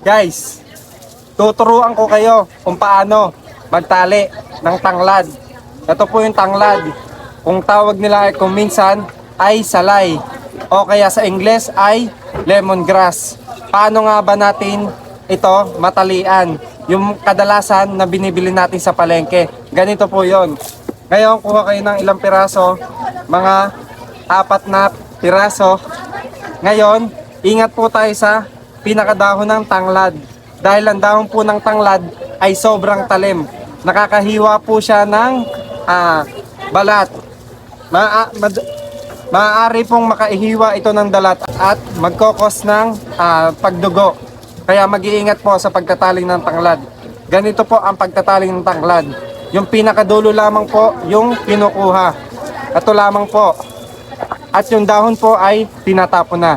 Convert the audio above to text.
Guys, tuturuan ko kayo kung paano magtali ng tanglad. Ito po yung tanglad. Kung tawag nila ay kung minsan ay salay o kaya sa Ingles ay lemongrass. Paano nga ba natin ito matalian? Yung kadalasan na binibili natin sa palengke. Ganito po yon. Ngayon, kuha kayo ng ilang piraso, mga 4 na piraso. Ngayon, ingat po tayo sa pinakadahon ng tanglad. Dahil ang dahon po ng tanglad ay sobrang talim. Nakakahiwa po siya ng balat. Maaari pong makaihiwa ito ng dalat at magkokos ng pagdugo. Kaya mag-iingat po sa pagtataling ng tanglad. Ganito po ang pagtataling ng tanglad. Yung pinakadulo lamang po yung kinukuha. Ito lamang po. At yung dahon po ay tinatapon na.